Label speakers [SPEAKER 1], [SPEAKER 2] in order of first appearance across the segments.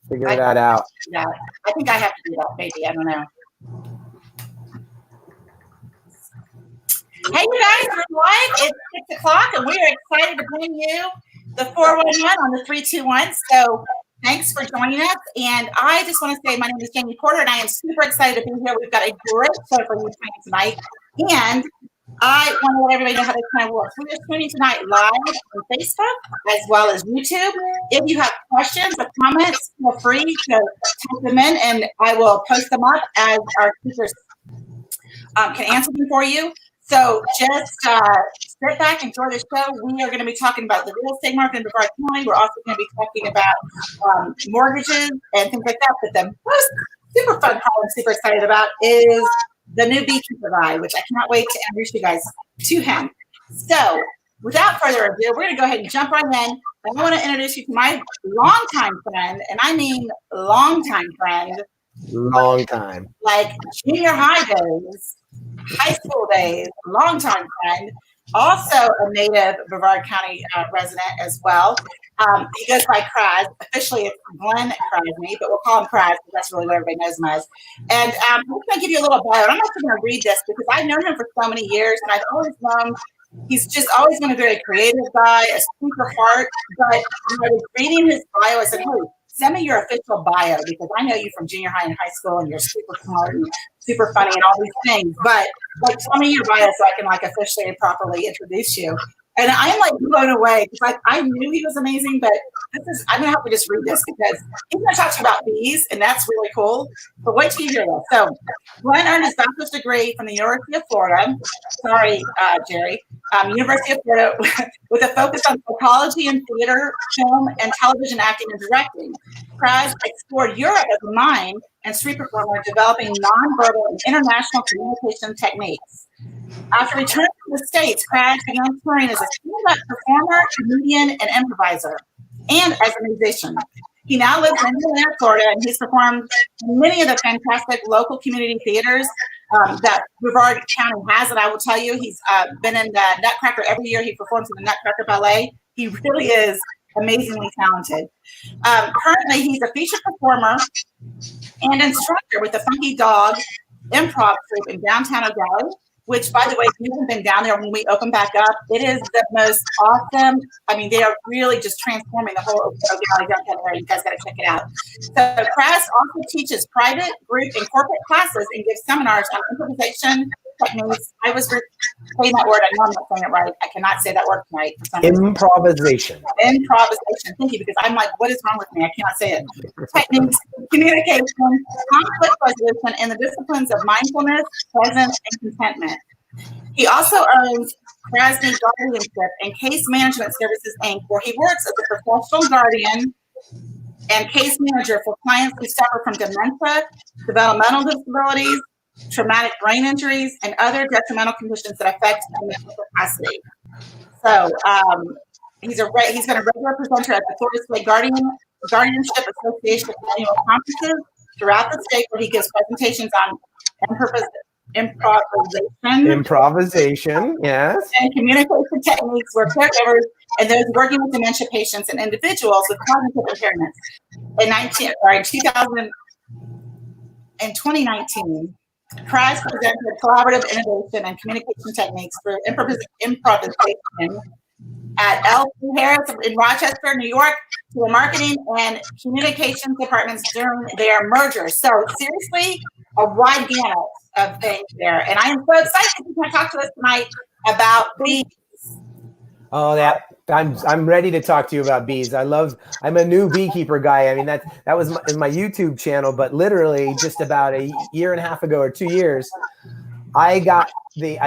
[SPEAKER 1] Figure that out.
[SPEAKER 2] Yeah, I think I have to do that. Maybe, I don't know. Hey, you guys, we're live. It's 6:00, and we are excited to bring you the 411 on the 321. So thanks for joining us. And I just want to say my name is Jamie Porter, and I am super excited to be here. We've got a great show for you tonight. And I want to let everybody know how this kind of works. We're streaming tonight live on Facebook as well as YouTube. If you have questions or comments, feel free to type them in, and I will post them up as our speakers can answer them for you. So just sit back, enjoy the show. We are going to be talking about the real estate market in Brevard County. We're also going to be talking about mortgages and things like that. But the most super fun part I'm super excited about is the new beekeeper guy, which I cannot wait to introduce you guys to him. So without further ado, we're going to go ahead and jump right in. I want to introduce you to my longtime friend, and I mean longtime friend.
[SPEAKER 1] Long time.
[SPEAKER 2] Like junior high days, high school days, longtime friend, also a native Brevard County resident as well. He goes by Kraz. Officially, it's Glenn Krasny, but we'll call him Kraz because that's really what everybody knows him as. And I'm going to give you a little bio. I'm actually going to read this because I've known him for so many years, and I've always known he's just always been a very creative guy, a super heart. But when I was reading his bio, I said, hey, send me your official bio because I know you from junior high and high school, and you're super smart and super funny and all these things. But like, tell me your bio so I can like officially and properly introduce you. And I'm like blown away because I knew he was amazing, but I'm gonna have to just read this because he's gonna talk to you about bees, and that's really cool. But wait till you hear this. So Glenn earned his bachelor's degree from the University of Florida. Sorry, Jerry. University of Florida with a focus on psychology and theater, film, and television acting and directing. Kraz explored Europe as a mime and street performer, developing nonverbal and international communication techniques. After returning to the States, Kraz began touring as a stand-up performer, comedian, and improviser, and as a musician. He now lives in Atlanta, Florida, and he's performed in many of the fantastic local community theaters that Brevard County has. And I will tell you, he's been in the Nutcracker every year. He performs in the Nutcracker Ballet. He really is amazingly talented. Currently, he's a featured performer and instructor with the Funky Dog Improv Troupe in downtown O'Galley, which, by the way, if you haven't been down there when we open back up, it is the most awesome. I mean, they are really just transforming the whole O'Galley downtown area. You guys got to check it out. So Kraz also teaches private, group, and corporate classes and gives seminars on improvisation techniques. I was saying that word. I know I'm not saying it right. I cannot say that word tonight.
[SPEAKER 1] Improvisation.
[SPEAKER 2] Improvisation. Thank you, because I'm like, what is wrong with me? I cannot say it. Techniques, communication, conflict resolution, and the disciplines of mindfulness, presence, and contentment. He also earns Krasny Guardianship and Case Management Services, Inc., where he works as a professional guardian and case manager for clients who suffer from dementia, developmental disabilities, traumatic brain injuries, and other detrimental conditions that affect mental capacity. So he's been a regular presenter at the Florida State Guardianship Association annual conferences throughout the state, where he gives presentations on improvisation,
[SPEAKER 1] yes,
[SPEAKER 2] and communication techniques where caregivers and those working with dementia patients and individuals with cognitive impairments. In 2019, Kraz presented collaborative innovation and communication techniques for improvisation at L. Harris in Rochester, New York, to the marketing and communications departments during their merger. So seriously, a wide gamut of things there. And I am so excited to talk to us tonight about bees.
[SPEAKER 1] Oh, I'm ready to talk to you about bees. I'm a new beekeeper guy. I mean, that was my YouTube channel, but literally just about a year and a half ago or 2 years, I got the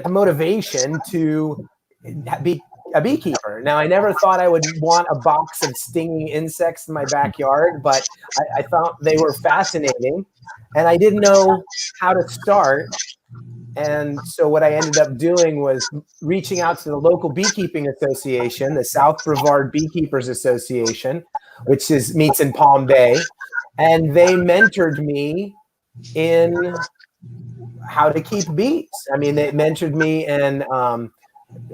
[SPEAKER 1] motivation to be a beekeeper. Now, I never thought I would want a box of stinging insects in my backyard, but I thought they were fascinating, and I didn't know how to start. And so what I ended up doing was reaching out to the local beekeeping association, the South Brevard Beekeepers Association, which meets in Palm Bay, and they mentored me in how to keep bees. I mean, they mentored me in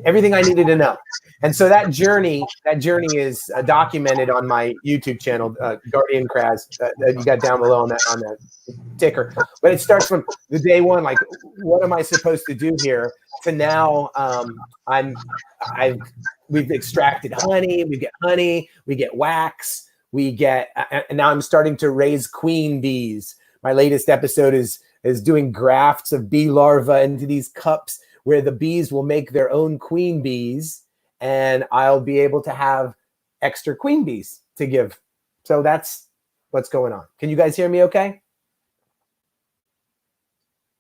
[SPEAKER 1] everything I needed to know. And so that journey is documented on my YouTube channel, Guardian Kraz, that you got down below on that ticker. But it starts from the day one, like, what am I supposed to do here? To now, we've extracted honey. We get honey. We get wax. We get, and now I'm starting to raise queen bees. My latest episode is doing grafts of bee larvae into these cups where the bees will make their own queen bees, and I'll be able to have extra queen bees to give. So that's what's going on. Can you guys hear me okay?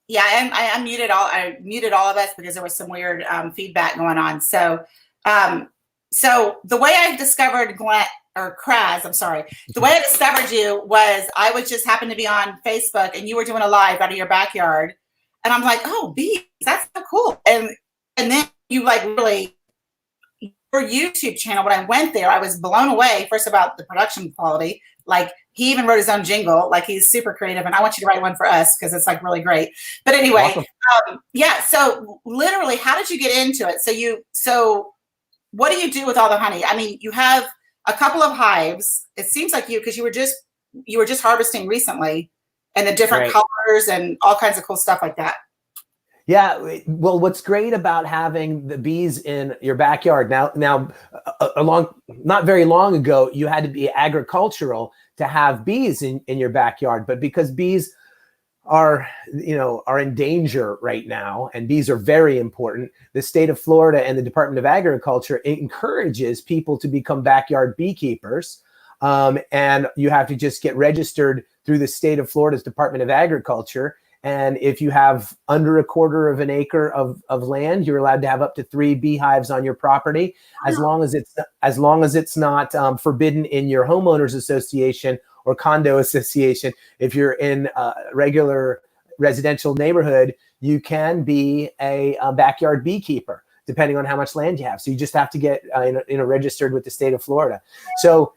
[SPEAKER 2] Yeah, I muted all of us because there was some weird feedback going on. So the way I discovered Kraz, I'm sorry. The way I discovered you was I was just happened to be on Facebook and you were doing a live out of your backyard. And I'm like, oh, bees, that's so cool. And then you like really, your YouTube channel, when I went there, I was blown away first about the production quality. Like he even wrote his own jingle, like he's super creative. And I want you to write one for us because it's like really great. But anyway, awesome. Yeah. So literally, how did you get into it? So what do you do with all the honey? I mean, you have a couple of hives. It seems like because you were just harvesting recently, and the different colors and all kinds of cool stuff like that.
[SPEAKER 1] Yeah. Well, what's great about having the bees in your backyard now, not very long ago, you had to be agricultural to have bees in your backyard, but because bees are in danger right now, and bees are very important, the state of Florida and the Department of Agriculture encourages people to become backyard beekeepers. And you have to just get registered through the state of Florida's Department of Agriculture. And if you have under 1/4 of an acre of land, you're allowed to have up to 3 beehives on your property, as long as it's not forbidden in your homeowners association or condo association. If you're in a regular residential neighborhood, you can be a backyard beekeeper, depending on how much land you have. So you just have to get registered with the state of Florida. So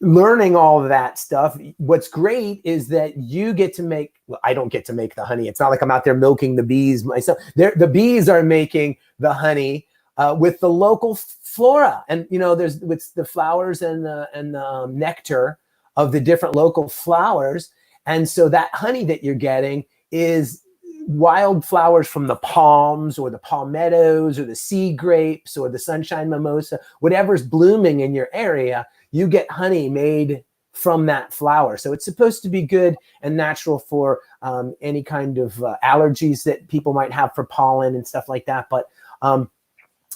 [SPEAKER 1] learning all of that stuff, what's great is that you get to make, well, I don't get to make the honey. It's not like I'm out there milking the bees myself. The bees are making the honey with the local flora. And, it's the flowers and the nectar of the different local flowers. And so that honey that you're getting is wild flowers from the palms or the palmettos or the sea grapes or the sunshine mimosa, whatever's blooming in your area. You get honey made from that flower. So it's supposed to be good and natural for any kind of allergies that people might have for pollen and stuff like that. But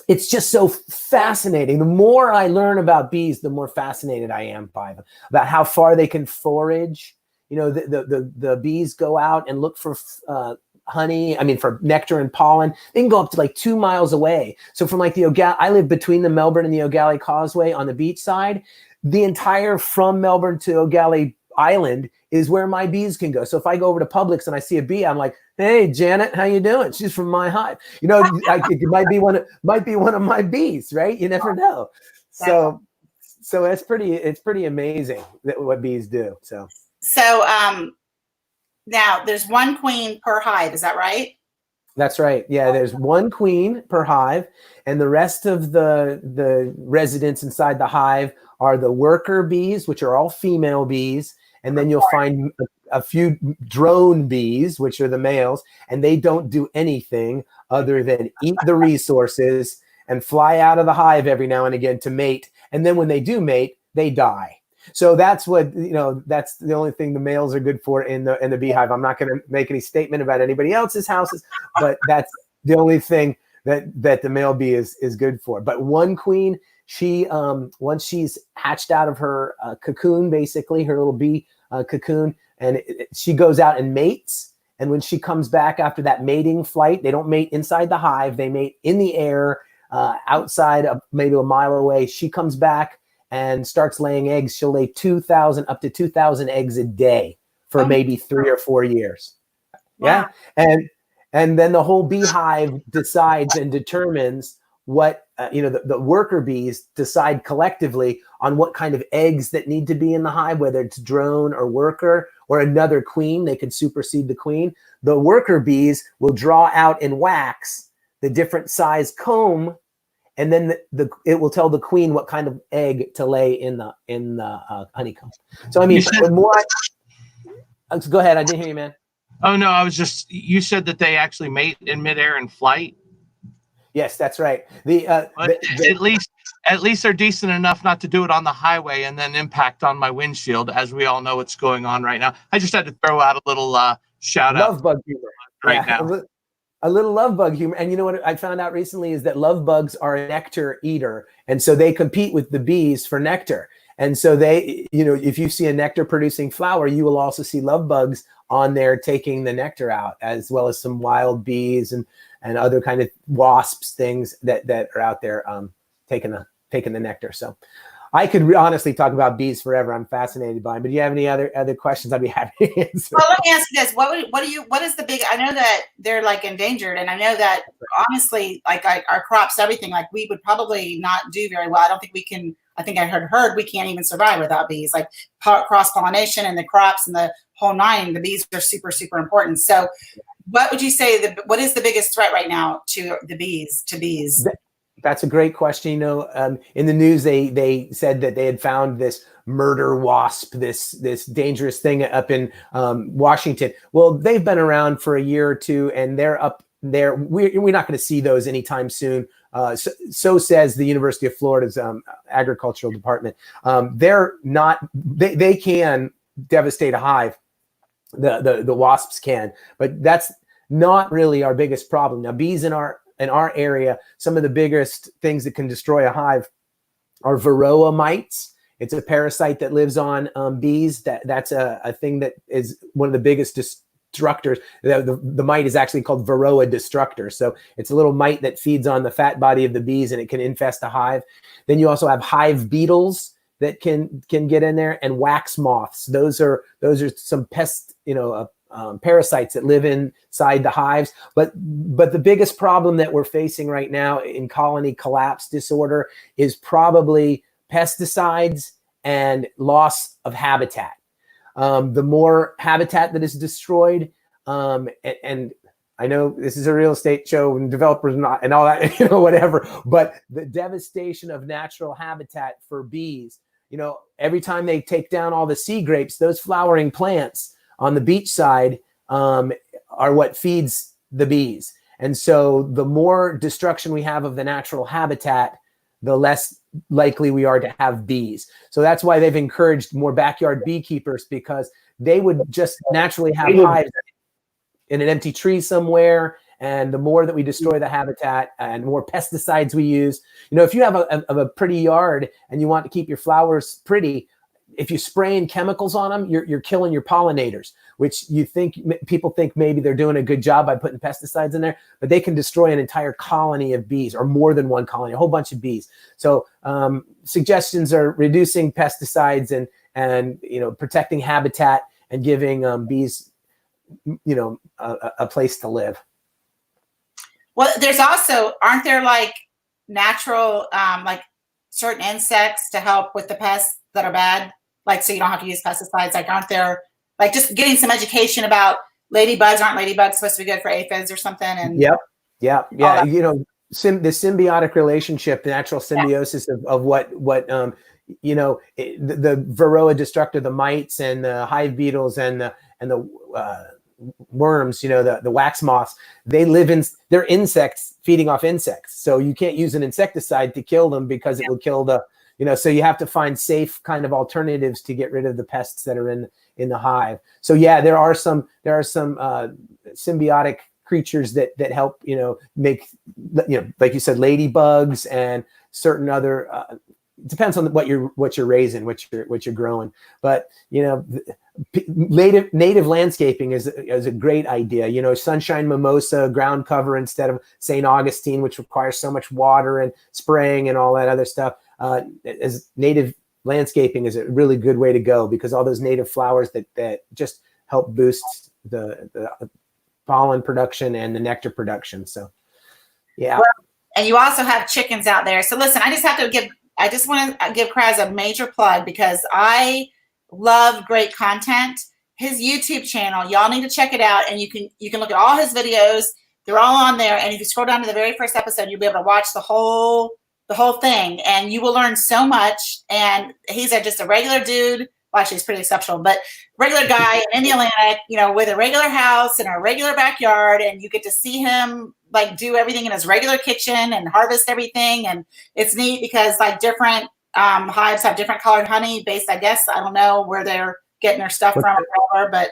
[SPEAKER 1] it's just so fascinating. The more I learn about bees, the more fascinated I am by them, about how far they can forage. The bees go out and look for honey, for nectar and pollen. They can go up to like 2 miles away. So from like I live between the Melbourne and the O'Galley Causeway on the beach side. The entire from Melbourne to O'Galley Island is where my bees can go. So if I go over to Publix and I see a bee, I'm like, hey, Janet, how you doing? She's from my hive. It might be one of my bees, right? You never know. So it's pretty amazing what bees do. So
[SPEAKER 2] now there's 1 queen per hive. Is that right?
[SPEAKER 1] That's right. Yeah, there's 1 queen per hive, and the rest of the residents inside the hive are the worker bees, which are all female bees. And then you'll find a few drone bees, which are the males, and they don't do anything other than eat the resources and fly out of the hive every now and again to mate. And then when they do mate, they die. So that's what, that's the only thing the males are good for in the beehive. I'm not going to make any statement about anybody else's houses, but that's the only thing that the male bee is good for. But 1 queen, she once she's hatched out of her cocoon, basically her little bee cocoon, and she goes out and mates. And when she comes back after that mating flight, they don't mate inside the hive, they mate in the air outside, maybe a mile away. She comes back and starts laying eggs. She'll lay up to 2,000 eggs a day for maybe 3 or 4 years.
[SPEAKER 2] Wow.
[SPEAKER 1] Yeah. And then the whole beehive decides and determines what, the worker bees decide collectively on what kind of eggs that need to be in the hive, whether it's drone or worker or another queen. They could supersede the queen. The worker bees will draw out in wax the different size comb and then it will tell the queen what kind of egg to lay in the honeycomb. So I mean, the more go ahead. I didn't hear you, man.
[SPEAKER 3] Oh no, you said that they actually mate in midair in flight.
[SPEAKER 1] Yes, that's right.
[SPEAKER 3] At least they're decent enough not to do it on the highway and then impact on my windshield, as we all know what's going on right now. I just had to throw out a little shout out.
[SPEAKER 1] Love bug humor right now. A little love bug humor. And you know what I found out recently is that love bugs are a nectar eater. And so they compete with the bees for nectar. And so they, if you see a nectar producing flower, you will also see love bugs on there taking the nectar out, as well as some wild bees and other kind of wasps, things that are out there taking the nectar. So I could honestly talk about bees forever. I'm fascinated by them. But do you have any other questions? I'd be happy to answer.
[SPEAKER 2] Well, let me ask you this: what is the big? I know that they're like endangered, and I know that honestly, like our crops, everything, like we would probably not do very well. I don't think we can. I think I heard we can't even survive without bees. Like cross pollination and the crops and the whole nine. The bees are super, super important. So, what would you say? What is the biggest threat right now to the bees?
[SPEAKER 1] That's a great question. In the news, they said that they had found this murder wasp, this dangerous thing up in Washington. Well, they've been around for a year or two, and they're up there. We're not going to see those anytime soon. So says the University of Florida's agricultural department. They're not. They can devastate a hive. The wasps can, but that's not really our biggest problem. Now, bees in our area, some of the biggest things that can destroy a hive are varroa mites. It's a parasite that lives on bees. That's a thing that is one of the biggest destructors. The mite is actually called varroa destructor. So it's a little mite that feeds on the fat body of the bees, and it can infest a hive. Then you also have hive beetles that can get in there, and wax moths. Those are some pests, parasites that live inside the hives. But the biggest problem that we're facing right now in colony collapse disorder is probably pesticides and loss of habitat. The more habitat that is destroyed, and I know this is a real estate show and developers not and all that, whatever, but the devastation of natural habitat for bees, every time they take down all the sea grapes, those flowering plants on the beach side are what feeds the bees. And so the more destruction we have of the natural habitat, the less likely we are to have bees. So that's why they've encouraged more backyard beekeepers, because they would just naturally have hives in an empty tree somewhere. And the more that we destroy the habitat and more pesticides we use, if you have a pretty yard and you want to keep your flowers pretty, if you spray in chemicals on them, you're killing your pollinators, which people think maybe they're doing a good job by putting pesticides in there, but they can destroy an entire colony of bees, or more than one colony, a whole bunch of bees. So suggestions are reducing pesticides and protecting habitat and giving bees, a place to live.
[SPEAKER 2] Well, there's also, aren't there like natural, like certain insects to help with the pests that are bad? Like, so you don't have to use pesticides. Like, aren't there, like, just getting some education about ladybugs? Aren't ladybugs supposed to be good for aphids or something? And
[SPEAKER 1] yeah. The symbiotic relationship, the natural symbiosis of what the varroa destructor, the mites and the hive beetles and the worms, the wax moths, they're insects feeding off insects. So you can't use an insecticide to kill them, because it will kill so you have to find safe kind of alternatives to get rid of the pests that are in the hive. So there are some symbiotic creatures that help, make, like you said, ladybugs and certain other, depends on what you're raising, what you're growing. But, native landscaping is a great idea. Sunshine mimosa, ground cover instead of St. Augustine, which requires so much water and spraying and all that other stuff. As native landscaping is a really good way to go, because all those native flowers that just help boost the pollen production and the nectar production. So, yeah.
[SPEAKER 2] Well, and you also have chickens out there. So listen, I just want to give Kraz a major plug, because I love great content. His YouTube channel, y'all need to check it out, and you can look at all his videos. They're all on there, and if you scroll down to the very first episode, you'll be able to watch the whole the whole thing, and you will learn so much. And he's just a regular dude. Well, actually, he's pretty exceptional, but regular guy in Indiana, with a regular house and a regular backyard, and you get to see him like do everything in his regular kitchen and harvest everything. And it's neat because like different hives have different colored honey based, I guess, I don't know where they're getting their stuff from or whatever, but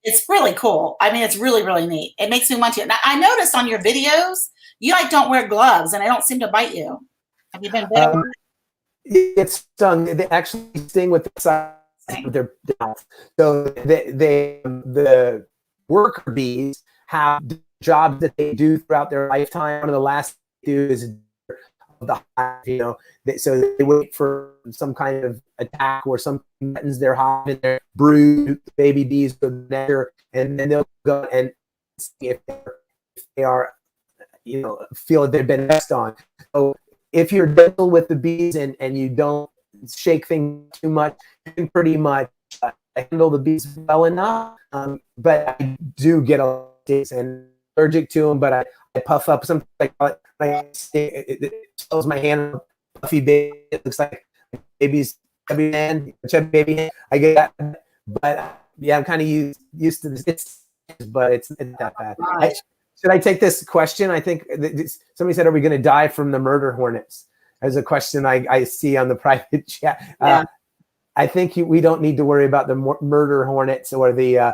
[SPEAKER 2] it's really cool. I mean, it's really, really neat. It makes me want to. Now, I noticed on your videos, you like don't wear gloves and they don't seem to bite you. Have you been bitten?
[SPEAKER 1] It's stung. They actually sting with the side of their mouth. So the worker bees have jobs that they do throughout their lifetime. One of the last they do is the hive, so they wait for some kind of attack or something threatens their hive and their brood baby bees go there, and then they'll go and see if they are, feel that they've been messed on. So if you're gentle with the bees and you don't shake things too much, you can pretty much handle the bees well enough. But I do get a days and allergic to them, but I puff up something like it swells my hand, puffy baby. It looks like baby's chubby baby. I get that, but yeah, I'm kind of used to this. But it's not that bad. Should I take this question? I think somebody said, "Are we going to die from the murder hornets?" As a question I see on the private chat.
[SPEAKER 2] Yeah.
[SPEAKER 1] I think we don't need to worry about the murder hornets or the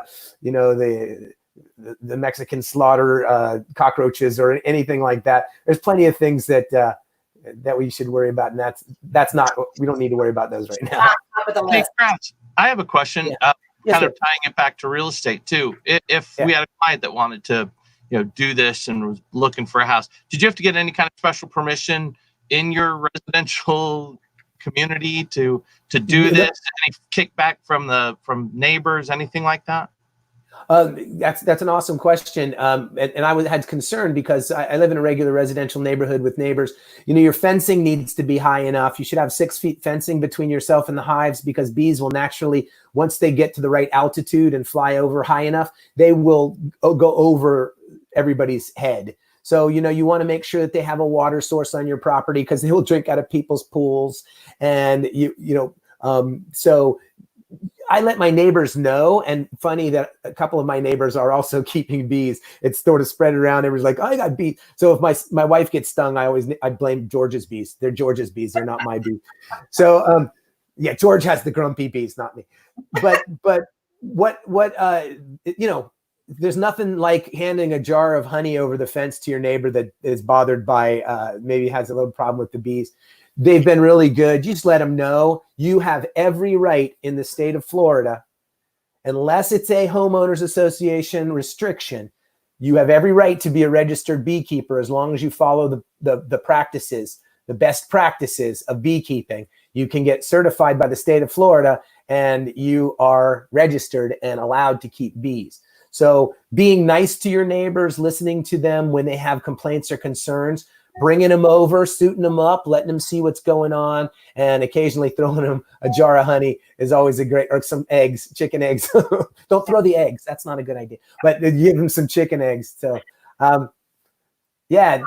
[SPEAKER 1] Mexican slaughter cockroaches or anything like that. There's plenty of things that we should worry about, and that's not. We don't need to worry about those right now.
[SPEAKER 3] Hey, Crash, I have a question.
[SPEAKER 1] Yeah.
[SPEAKER 3] Kind of tying it back to real estate too. If we had a client that wanted to, do this and was looking for a house, did you have to get any kind of special permission in your residential community to do this? Any kickback from neighbors, anything like that?
[SPEAKER 1] That's an awesome question. And I had concern because I live in a regular residential neighborhood with neighbors. Your fencing needs to be high enough. You should have 6 feet fencing between yourself and the hives, because bees will naturally, once they get to the right altitude and fly over high enough, they will go over everybody's head. So, you want to make sure that they have a water source on your property, because they will drink out of people's pools. And, so I let my neighbors know. And funny that a couple of my neighbors are also keeping bees. It's sort of spread around. Everyone's like, "Oh, I got bees." So if my wife gets stung, I blame George's bees. They're George's bees. They're not my bees. So, yeah, George has the grumpy bees, not me. But there's nothing like handing a jar of honey over the fence to your neighbor that is bothered by, maybe has a little problem with the bees. They've been really good. You just let them know you have every right in the state of Florida, unless it's a homeowners association restriction. You have every right to be a registered beekeeper as long as you follow the practices, the best practices of beekeeping. You can get certified by the state of Florida, and you are registered and allowed to keep bees. So being nice to your neighbors, listening to them when they have complaints or concerns, bringing them over, suiting them up, letting them see what's going on, and occasionally throwing them a jar of honey is always a great, or some eggs, chicken eggs. Don't throw the eggs. That's not a good idea. But give them some chicken eggs. So, yeah,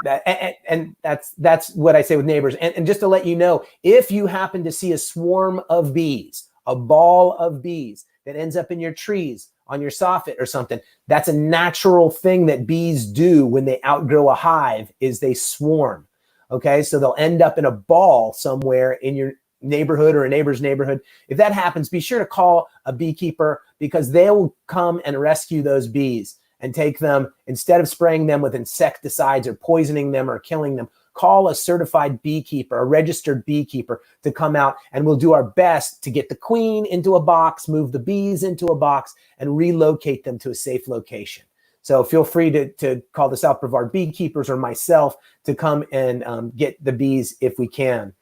[SPEAKER 1] and that's what I say with neighbors. And just to let you know, if you happen to see a swarm of bees, a ball of bees that ends up in your trees, on your soffit or something, that's a natural thing that bees do when they outgrow a hive, is they swarm. Okay, so they'll end up in a ball somewhere in your neighborhood or a neighbor's neighborhood. If that happens, be sure to call a beekeeper, because they will come and rescue those bees and take them, instead of spraying them with insecticides or poisoning them or killing them. Call a certified beekeeper, a registered beekeeper, to come out, and we'll do our best to get the queen into a box, move the bees into a box, and relocate them to a safe location. So feel free to call the South Brevard beekeepers or myself to come and get the bees if we can.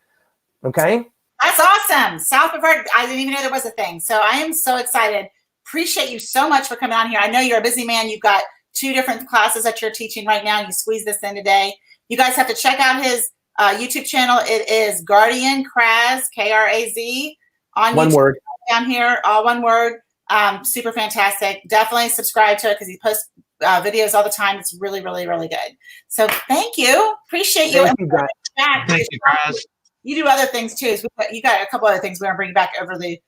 [SPEAKER 1] Okay?
[SPEAKER 2] That's awesome. South Brevard, I didn't even know there was a thing. So I am so excited. Appreciate you so much for coming on here. I know you're a busy man. You've got 2 different classes that you're teaching right now, and you squeeze this in today. You guys have to check out his YouTube channel. It is Guardian Kraz, Kraz, on
[SPEAKER 1] one
[SPEAKER 2] YouTube.
[SPEAKER 1] Word.
[SPEAKER 2] Down here, all one word. Super fantastic. Definitely subscribe to it, because he posts videos all the time. It's really, really, really good. So thank you. Appreciate you.
[SPEAKER 1] Thank you, guys.
[SPEAKER 2] back.
[SPEAKER 3] Thank you, Kraz.
[SPEAKER 2] You do other things too. So you got a couple other things we're gonna bring you back over the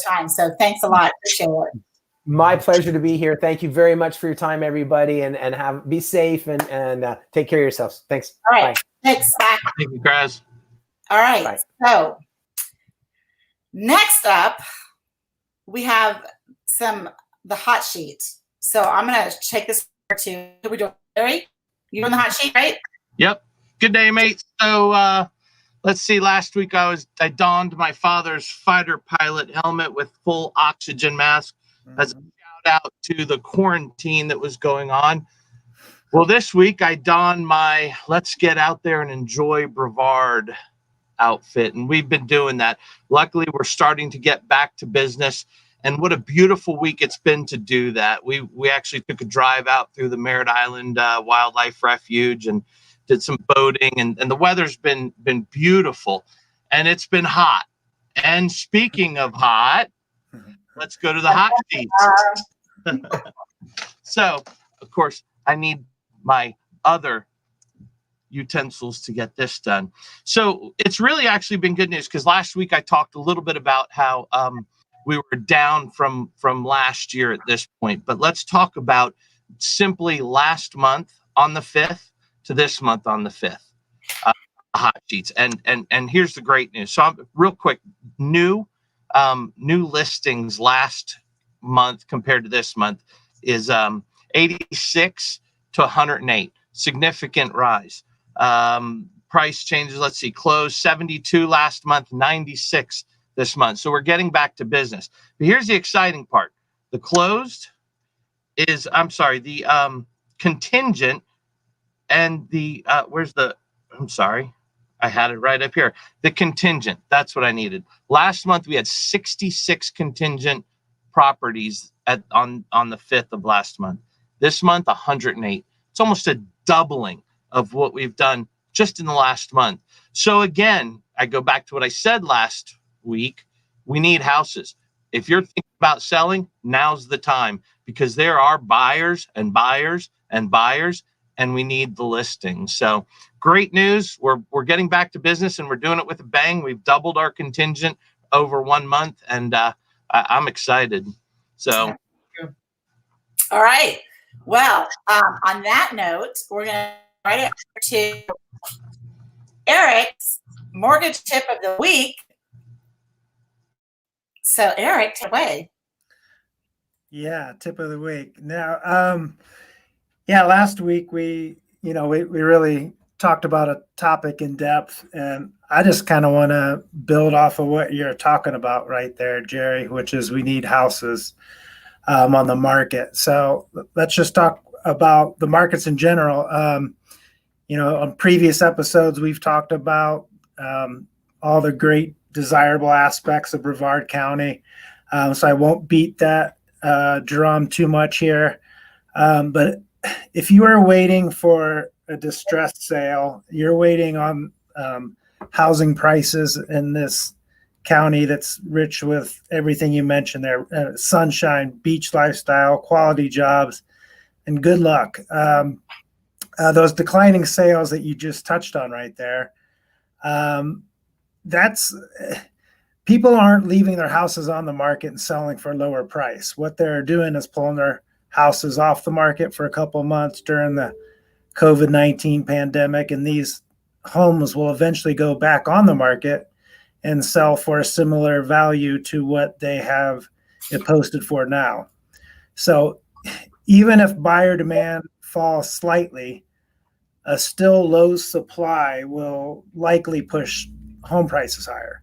[SPEAKER 2] time. So thanks a lot. Appreciate it.
[SPEAKER 1] My pleasure to be here. Thank you very much for your time, everybody, and be safe and take care of yourselves. Thanks.
[SPEAKER 2] All right.
[SPEAKER 1] Bye.
[SPEAKER 2] Thanks. Bye.
[SPEAKER 3] Thank you, Kraz.
[SPEAKER 2] All right.
[SPEAKER 1] Bye.
[SPEAKER 2] So next up, we have the hot sheet. So I'm gonna take this to we do Larry. You on the hot sheet, right?
[SPEAKER 3] Yep. Good day, mate. So let's see. Last week I donned my father's fighter pilot helmet with full oxygen mask as a shout out to the quarantine that was going on. Well, this week I donned my let's get out there and enjoy Brevard outfit, and we've been doing that. Luckily, we're starting to get back to business, and what a beautiful week it's been to do that. We actually took a drive out through the Merritt Island Wildlife Refuge and did some boating, and the weather's been beautiful, and it's been hot. And speaking of hot, let's go to the hot sheets. So, of course, I need my other utensils to get this done. So it's really actually been good news, because last week I talked a little bit about how we were down from last year at this point. But let's talk about simply last month on the 5th to this month on the 5th. Hot sheets. And here's the great news. So real quick, new listings last month compared to this month is 86 to 108. Significant rise. Price changes. Let's see, closed 72 last month, 96 this month. So we're getting back to business. But here's the exciting part. The closed is, the contingent and the, I had it right up here. The contingent, that's what I needed. Last month, we had 66 contingent properties on the 5th of last month. This month, 108. It's almost a doubling of what we've done just in the last month. So again, I go back to what I said last week. We need houses. If you're thinking about selling, now's the time, because there are buyers and buyers and buyers, and we need the listings. So great news. We're getting back to business, and we're doing it with a bang. We've doubled our contingent over 1 month, and I'm excited. So,
[SPEAKER 2] all right. Well, on that note, we're going to write it to Eric's mortgage tip of the week. So, Eric, take it away.
[SPEAKER 4] Yeah, tip of the week. Now, last week we really talked about a topic in depth, and I just kind of want to build off of what you're talking about right there, Jerry, which is we need houses on the market. So let's just talk about the markets in general. On previous episodes, we've talked about all the great desirable aspects of Brevard County. So I won't beat that drum too much here. But if you are waiting for a distressed sale, you're waiting on housing prices in this county that's rich with everything you mentioned there, sunshine, beach lifestyle, quality jobs, and good luck. Those declining sales that you just touched on right there, that's people aren't leaving their houses on the market and selling for a lower price. What they're doing is pulling their houses off the market for a couple of months during the COVID-19 pandemic, and these homes will eventually go back on the market and sell for a similar value to what they have it posted for now. So even if buyer demand falls slightly, a still low supply will likely push home prices higher.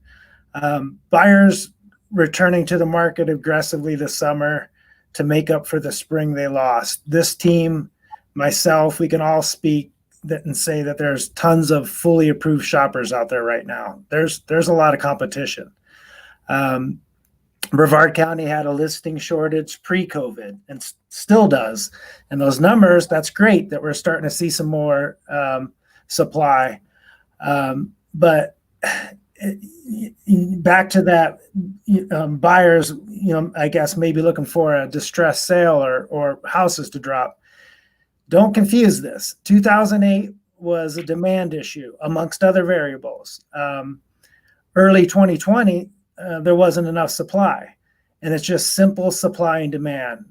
[SPEAKER 4] Buyers returning to the market aggressively this summer to make up for the spring they lost. This team, myself, we can all speak that and say that there's tons of fully approved shoppers out there right now. There's a lot of competition. Brevard County had a listing shortage pre-COVID and still does. And those numbers, that's great that we're starting to see some more supply. But back to that, buyers, I guess maybe looking for a distressed sale or houses to drop. Don't confuse this. 2008 was a demand issue amongst other variables. Early 2020, there wasn't enough supply, and it's just simple supply and demand.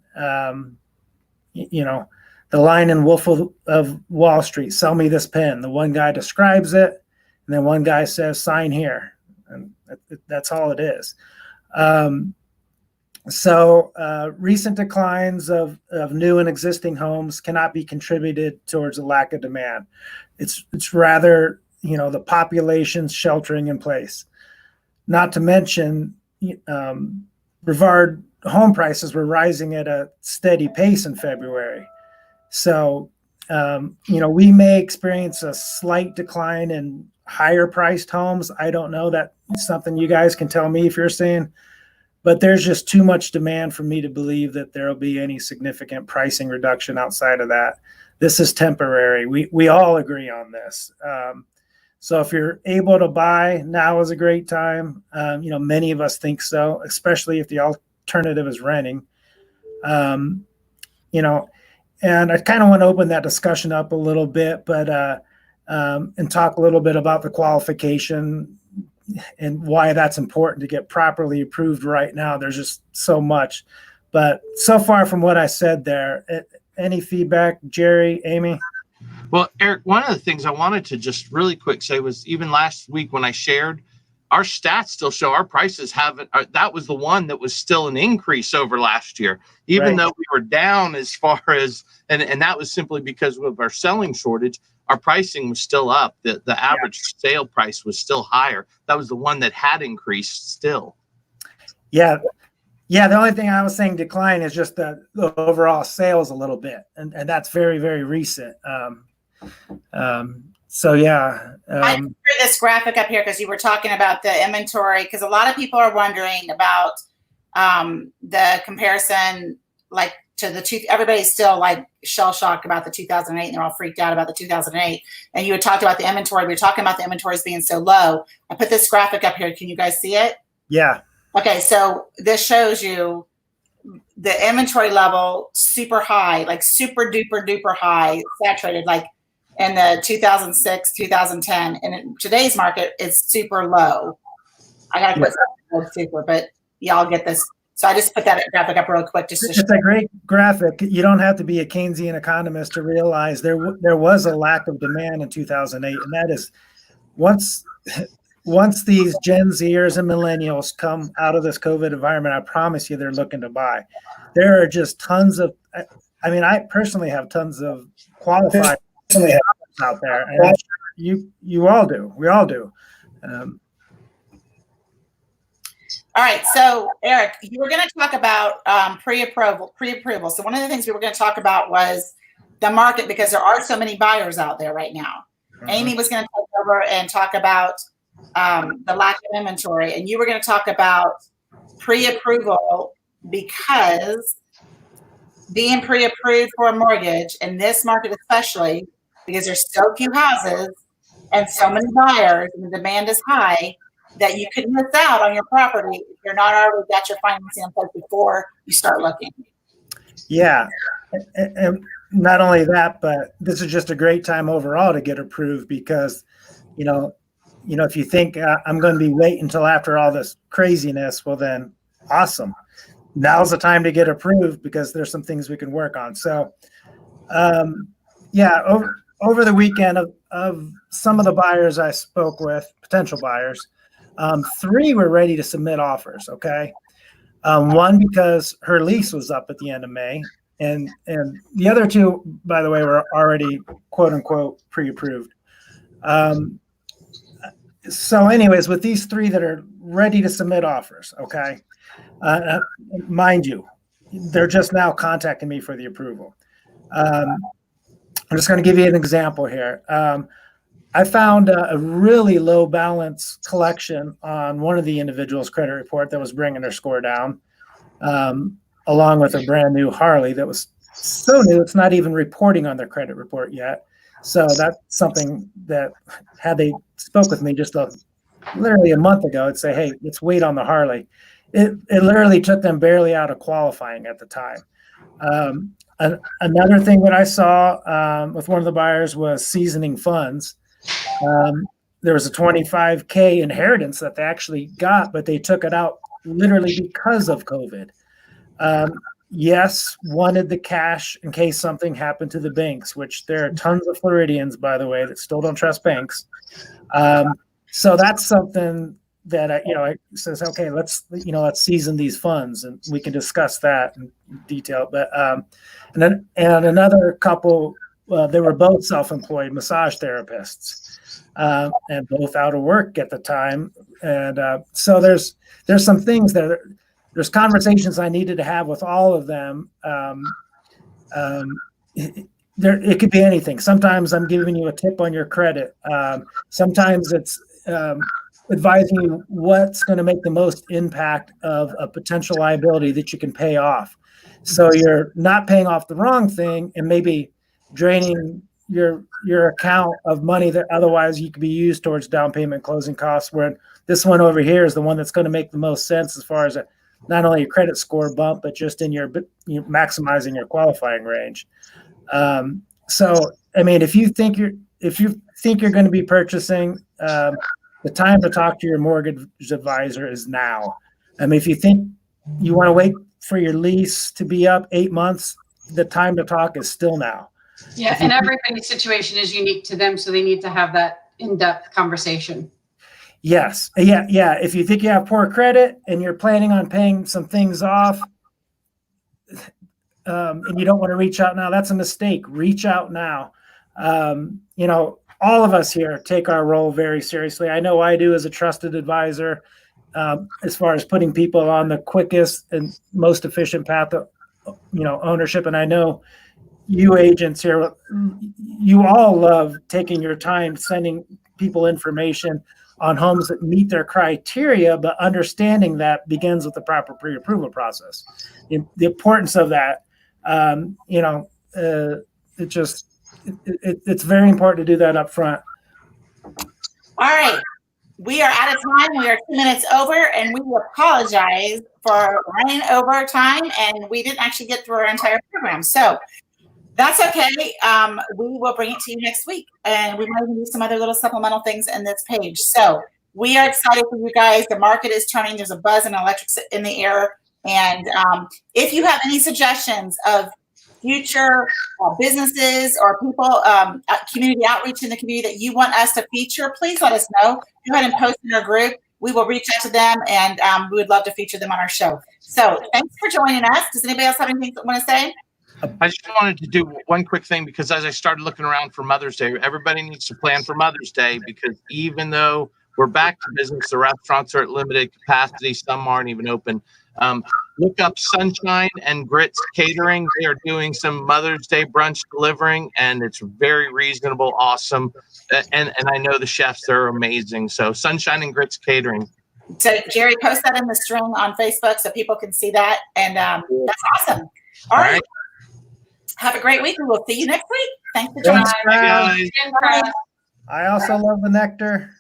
[SPEAKER 4] The line in Wolf of Wall Street, sell me this pen. The one guy describes it, and then one guy says, sign here. And that's all it is. Recent declines of new and existing homes cannot be contributed towards a lack of demand. It's rather, the population's sheltering in place. Not to mention, Brevard home prices were rising at a steady pace in February. So, we may experience a slight decline in higher priced homes. I don't know. That's something you guys can tell me if you're seeing, but there's just too much demand for me to believe that there will be any significant pricing reduction outside of that. This is temporary. We all agree on this. So if you're able to buy, now is a great time. Many of us think so, especially if the alternative is renting. And I kind of want to open that discussion up a little bit, but and talk a little bit about the qualification and why that's important to get properly approved right now. There's just so much. But so far from what I said there, any feedback, Jerry, Amy?
[SPEAKER 3] Well, Eric, one of the things I wanted to just really quick say was even last week when I shared, our stats still show our prices haven't, that was the one that was still an increase over last year, even though we were down as far as, and that was simply because of our selling shortage, our pricing was still up. The average sale price was still higher. That was the one that had increased still. Yeah.
[SPEAKER 4] Yeah. The only thing I was saying decline is just the overall sales a little bit. And that's very, very recent.
[SPEAKER 2] I threw this graphic up here because you were talking about the inventory, because a lot of people are wondering about the comparison, like to everybody's still like shell shocked about the 2008, and they're all freaked out about the 2008. And you had talked about the inventory. We were talking about the inventories being so low. I put this graphic up here. Can you guys see it?
[SPEAKER 4] Yeah.
[SPEAKER 2] Okay, so this shows you the inventory level super high, like super duper duper high, saturated, like in the 2006, 2010. And in today's market, it's super low. I got to put something super, but y'all get this. So I just put that graphic up real quick.
[SPEAKER 4] It's a great graphic. You don't have to be a Keynesian economist to realize there was a lack of demand in 2008. And that is once these Gen Zers and millennials come out of this COVID environment, I promise you they're looking to buy. There are just tons of, I personally have tons of qualified out there. And you all do. We all do.
[SPEAKER 2] All right. So Eric, you were going to talk about pre-approval. So one of the things we were going to talk about was the market, because there are so many buyers out there right now. Amy was going to take over and talk about the lack of inventory, and you were going to talk about pre-approval, because being pre-approved for a mortgage in this market, especially because there's so few houses and so many buyers and the demand is high, that you could miss out on your property if you're not already got your financing in place before you start looking.
[SPEAKER 4] Yeah. And not only that, but this is just a great time overall to get approved, because, if you think I'm going to be waiting until after all this craziness, well then awesome. Now's the time to get approved, because there's some things we can work on. So, over the weekend of some of the buyers I spoke with, potential buyers, 3 were ready to submit offers. Okay. One because her lease was up at the end of May, and the other 2, by the way, were already quote unquote pre-approved. So anyways, with these 3 that are ready to submit offers, okay, mind you, they're just now contacting me for the approval. I'm just going to give you an example here. I found a really low balance collection on one of the individuals' credit report that was bringing their score down, along with a brand new Harley that was so new it's not even reporting on their credit report yet. So that's something that, had they spoke with me just literally a month ago, I'd say, hey, let's wait on the Harley. It literally took them barely out of qualifying at the time. Another thing that I saw with one of the buyers was seasoning funds. There was a $25K inheritance that they actually got, but they took it out literally because of COVID. Yes, wanted the cash in case something happened to the banks, which there are tons of Floridians, by the way, that still don't trust banks. So that's something that I says, okay, let's season these funds, and we can discuss that in detail. But and another couple, they were both self-employed massage therapists, and both out of work at the time. And so there's some things that there's conversations I needed to have with all of them. It could be anything. Sometimes I'm giving you a tip on your credit. Sometimes it's advising you what's going to make the most impact of a potential liability that you can pay off. So you're not paying off the wrong thing and maybe draining your account of money that otherwise you could be used towards down payment, closing costs, where this one over here is the one that's going to make the most sense as far as not only your credit score bump, but just in your maximizing your qualifying range. So, I mean, if you think you're going to be purchasing, the time to talk to your mortgage advisor is now. I mean, if you think you want to wait for your lease to be up 8 months, the time to talk is still now.
[SPEAKER 5] Yeah, and everybody's situation is unique to them, so they need to have that in-depth conversation.
[SPEAKER 4] Yes. Yeah. If you think you have poor credit and you're planning on paying some things off, and you don't want to reach out now, that's a mistake. Reach out now. All of us here take our role very seriously. I know I do as a trusted advisor, as far as putting people on the quickest and most efficient path of, ownership. And I know you agents here, you all love taking your time, sending people information on homes that meet their criteria, but understanding that begins with the proper pre-approval process. The importance of that, it's very important to do that up front.
[SPEAKER 2] All right. We are out of time. We are 2 minutes over, and we apologize for running over time, and we didn't actually get through our entire program. So that's okay. We will bring it to you next week, and we might even do some other little supplemental things in this page. So we are excited for you guys. The market is turning. There's a buzz and electric in the air. And if you have any suggestions of future businesses or people, community outreach in the community that you want us to feature, please let us know. Go ahead and post in our group. We will reach out to them, and we would love to feature them on our show. So thanks for joining us. Does anybody else have anything to want to say?
[SPEAKER 3] I just wanted to do one quick thing, because as I started looking around for Mother's Day, everybody needs to plan for Mother's Day, because even though we're back to business, the restaurants are at limited capacity. Some aren't even open. Look up Sunshine and Grits Catering. They are doing some Mother's Day brunch delivering, and it's very reasonable, awesome. And I know the chefs, they're amazing. So Sunshine and Grits Catering.
[SPEAKER 2] So Jerry, post that in the string on Facebook so people can see that. And that's awesome. All right. Have a great week, and we'll see you next week. Thanks for joining us.
[SPEAKER 4] I also love the nectar.